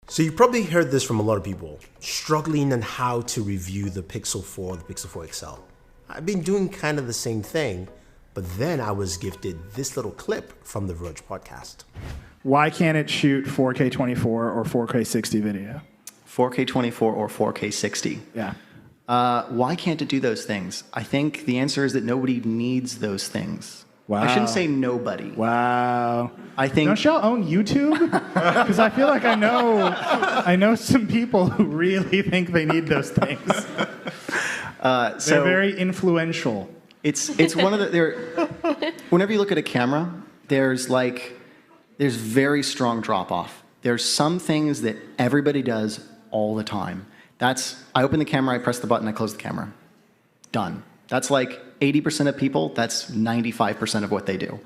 So you probably heard this from a lot of people, struggling on how to review the Pixel 4, the Pixel 4 XL. I've been doing kind of the same thing, but then I was gifted this little clip from the Verge podcast. Why can't it shoot 4K 24 or 4K 60 video? 4K 24 or 4K 60? Yeah. Why can't it do those things? I think the answer is that nobody needs those things. Wow. I shouldn't say nobody. Wow. I think. Don't y'all own YouTube? Because I feel like I know some people who really think they need those things. They're very influential. It's one of the whenever you look at a camera, there's very strong drop off. There's some things that everybody does all the time. I open the camera, I press the button, I close the camera. Done. That's like 80% of people, that's 95% of what they do.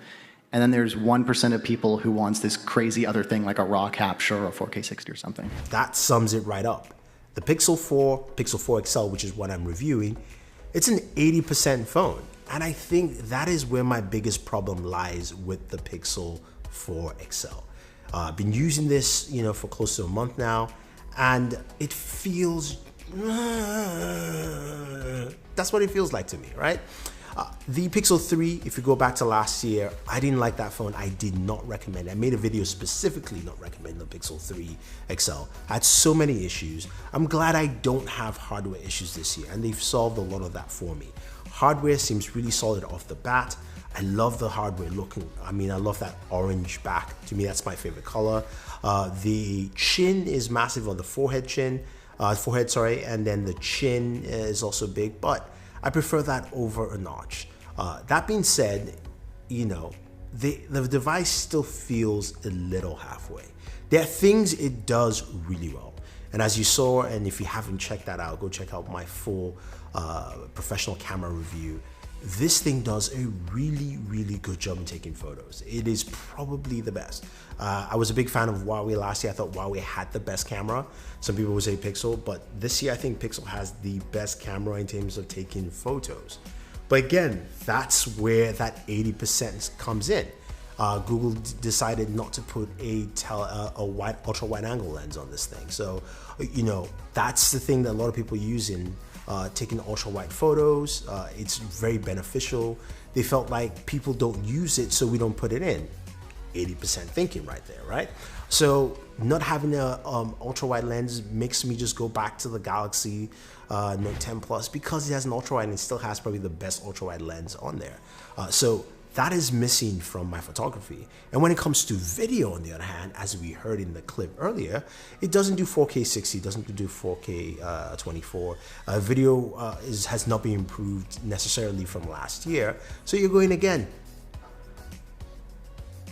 And then there's 1% of people who wants this crazy other thing like a RAW capture or 4K 60 or something. That sums it right up. The Pixel 4, Pixel 4 XL, which is what I'm reviewing, it's an 80% phone. And I think that is where my biggest problem lies with the Pixel 4 XL. I've been using this, for close to a month now, and it feels, that's what it feels like to me, right? The Pixel 3, if you go back to last year, I didn't like that phone. I did not recommend it. I made a video specifically not recommending the Pixel 3 XL. I had so many issues. I'm glad I don't have hardware issues this year, and they've solved a lot of that for me. Hardware seems really solid off the bat. I love the hardware looking. I love that orange back. To me, that's my favorite color. The chin is massive on the forehead, and then the chin is also big, but I prefer that over a notch. That being said, the device still feels a little halfway. There are things it does really well. And as you saw, and if you haven't checked that out, go check out my full professional camera review. This thing does a really, really good job in taking photos. It is probably the best. I was a big fan of Huawei last year. I thought Huawei had the best camera. Some people would say Pixel, but this year I think Pixel has the best camera in terms of taking photos. But again, that's where that 80% comes in. Google decided not to put a ultra wide angle lens on this thing. So, that's the thing that a lot of people use in taking ultra wide photos. It's very beneficial. They felt like people don't use it, so we don't put it in. 80% thinking right there, right? So not having a ultra wide lens makes me just go back to the Galaxy Note 10 Plus because it has an ultra wide and it still has probably the best ultra wide lens on there. So that is missing from my photography. And when it comes to video, on the other hand, as we heard in the clip earlier, it doesn't do 4K 60, doesn't do 4K 24. Video has not been improved necessarily from last year. So you're going again.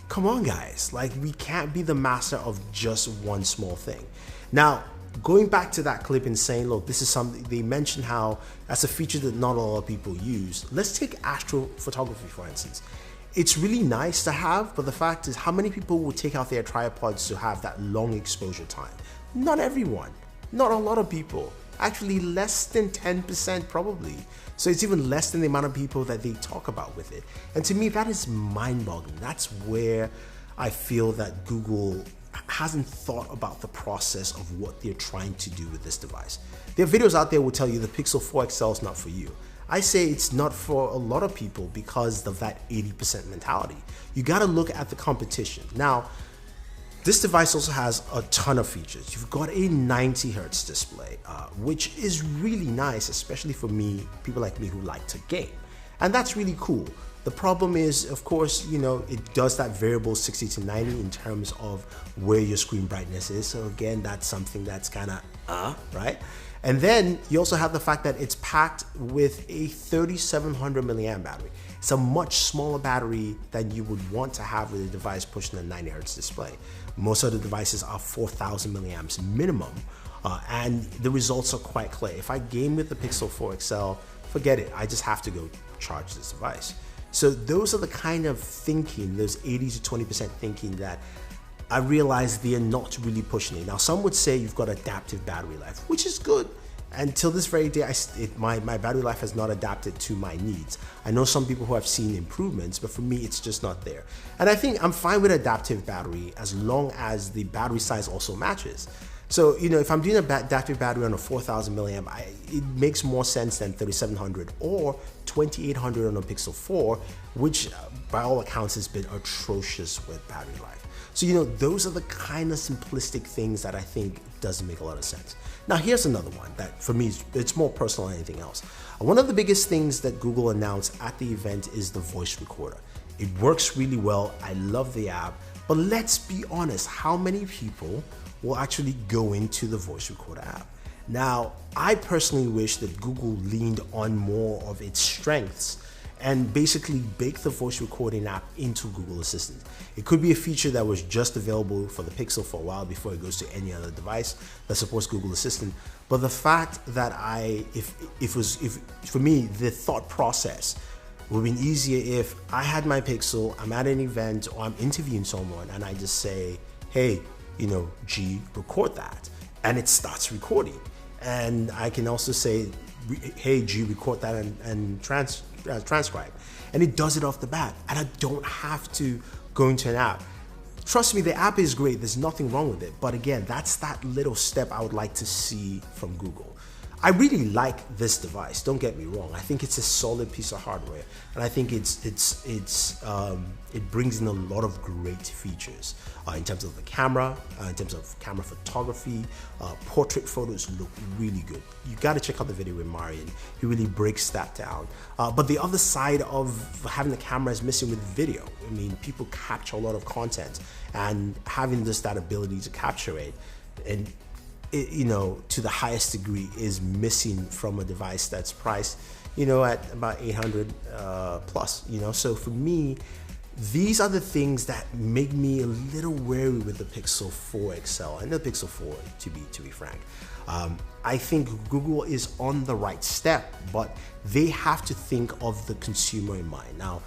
Come on, guys. We can't be the master of just one small thing. Now, going back to that clip and saying, look, this is something, they mentioned how that's a feature that not a lot of people use. Let's take astrophotography, for instance. It's really nice to have, but the fact is, how many people will take out their tripods to have that long exposure time? Not everyone. Not a lot of people. Actually, less than 10% probably. So it's even less than the amount of people that they talk about with it. And to me, that is mind-boggling. That's where I feel that Google hasn't thought about the process of what they're trying to do with this device. There are videos out there will tell you the Pixel 4 XL is not for you. I say it's not for a lot of people because of that 80% mentality. You gotta look at the competition. Now, this device also has a ton of features. You've got a 90 Hertz display, which is really nice, especially for people like me who like to game. And that's really cool. The problem is, of course, it does that variable 60 to 90 in terms of where your screen brightness is. So again, that's something that's kind of, right? And then you also have the fact that it's packed with a 3700 milliamp battery. It's a much smaller battery than you would want to have with a device pushing a 90 Hertz display. Most of the devices are 4000 milliamps minimum, and the results are quite clear. If I game with the Pixel 4 XL, forget it. I just have to go charge this device. So those are the kind of thinking, those 80 to 20% thinking that I realize they're not really pushing it. Now, some would say you've got adaptive battery life, which is good. Until this very day, my battery life has not adapted to my needs. I know some people who have seen improvements, but for me, it's just not there. And I think I'm fine with adaptive battery as long as the battery size also matches. So, if I'm doing a active battery on a 4,000 milliamp, it makes more sense than 3,700 or 2,800 on a Pixel 4, which by all accounts has been atrocious with battery life. So, those are the kind of simplistic things that I think doesn't make a lot of sense. Now, here's another one that for me, it's more personal than anything else. One of the biggest things that Google announced at the event is the voice recorder. It works really well. I love the app, but let's be honest, how many people will actually go into the voice recorder app? Now, I personally wish that Google leaned on more of its strengths and basically bake the voice recording app into Google Assistant. It could be a feature that was just available for the Pixel for a while before it goes to any other device that supports Google Assistant. But the fact that if for me, the thought process would have been easier if I had my Pixel, I'm at an event or I'm interviewing someone and I just say, hey, G, record that. And it starts recording. And I can also say, hey, G, record that and transcribe. And it does it off the bat. And I don't have to go into an app. Trust me, the app is great. There's nothing wrong with it. But again, that's that little step I would like to see from Google. I really like this device, don't get me wrong. I think it's a solid piece of hardware, and I think it brings in a lot of great features in terms of the camera, in terms of camera photography. Portrait photos look really good. You got to check out the video with Marian. He really breaks that down. But the other side of having the camera is missing with video. I mean, people capture a lot of content, and having that ability to capture it and to the highest degree is missing from a device that's priced, at about 800 plus, So for me, these are the things that make me a little wary with the Pixel 4 XL and the Pixel 4, to be frank. I think Google is on the right step, but they have to think of the consumer in mind. Now,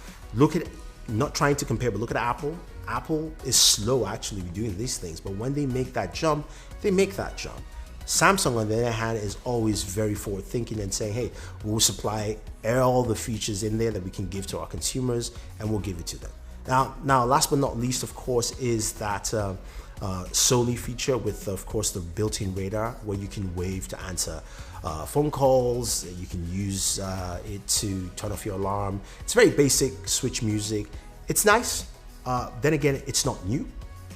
not trying to compare, but look at Apple. Apple is slow actually doing these things, but when they make that jump, they make that jump. Samsung, on the other hand, is always very forward thinking and saying, hey, we'll supply all the features in there that we can give to our consumers, and we'll give it to them. Now, last but not least, of course, is that Soli feature with, of course, the built-in radar where you can wave to answer phone calls. You can use it to turn off your alarm. It's very basic, switch music. It's nice. Then again, it's not new.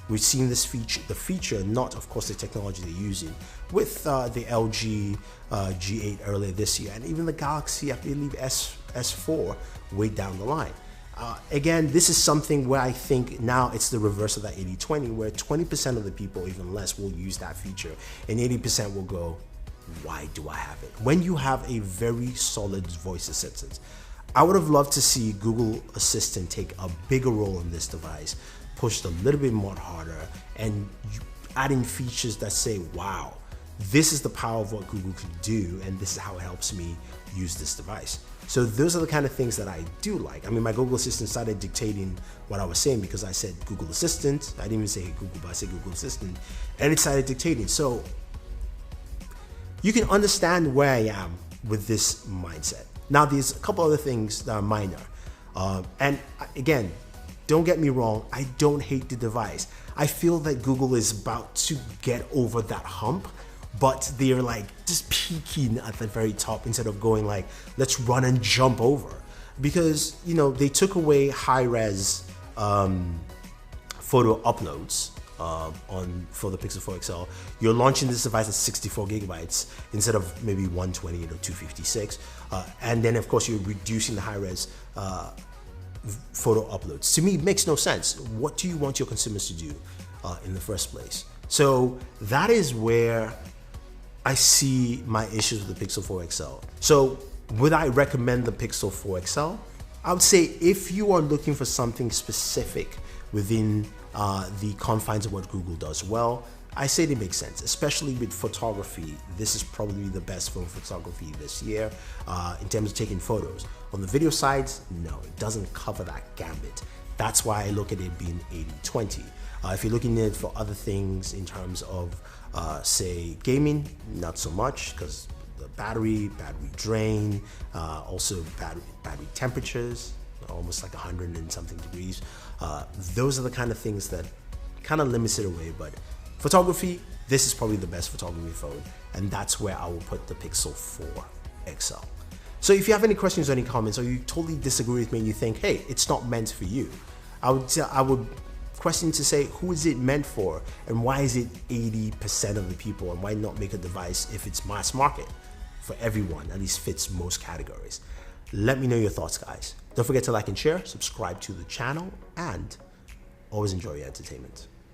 We've seen this feature, not of course the technology they're using, with the LG G8 earlier this year, and even the Galaxy, I believe, S4 way down the line. Again, this is something where I think now it's the reverse of that 80-20, where 20% of the people, even less, will use that feature, and 80% will go, why do I have it? When you have a very solid voice assistant, I would have loved to see Google Assistant take a bigger role in this device, pushed a little bit more harder, and add in features that say, wow, this is the power of what Google can do, and this is how it helps me use this device. So those are the kind of things that I do like. I mean, my Google Assistant started dictating what I was saying because I said Google Assistant. I didn't even say, hey, Google, but I said Google Assistant, and it started dictating. So you can understand where I am with this mindset. Now, there's a couple other things that are minor. And again, don't get me wrong, I don't hate the device. I feel that Google is about to get over that hump, but they're like just peaking at the very top instead of going like, let's run and jump over. Because, they took away high-res photo uploads for the Pixel 4 XL. You're launching this device at 64 gigabytes instead of maybe 128 or 256. And then, of course, you're reducing the high-res photo uploads. To me, it makes no sense. What do you want your consumers to do in the first place? So that is where I see my issues with the Pixel 4 XL. So would I recommend the Pixel 4 XL? I would say if you are looking for something specific within the confines of what Google does well, I say it makes sense, especially with photography. This is probably the best phone photography this year in terms of taking photos. On the video side, no, it doesn't cover that gambit. That's why I look at it being 80-20. If you're looking at it for other things in terms of, say, gaming, not so much, because the battery drain, also battery temperatures, almost like 100 and something degrees. Those are the kind of things that kind of limits it away, but photography, this is probably the best photography phone, and that's where I will put the Pixel 4 XL. So if you have any questions or any comments, or you totally disagree with me and you think, hey, it's not meant for you, I would question to say, who is it meant for, and why is it 80% of the people, and why not make a device if it's mass market for everyone, at least fits most categories? Let me know your thoughts, guys. Don't forget to like and share, subscribe to the channel, and always enjoy your entertainment.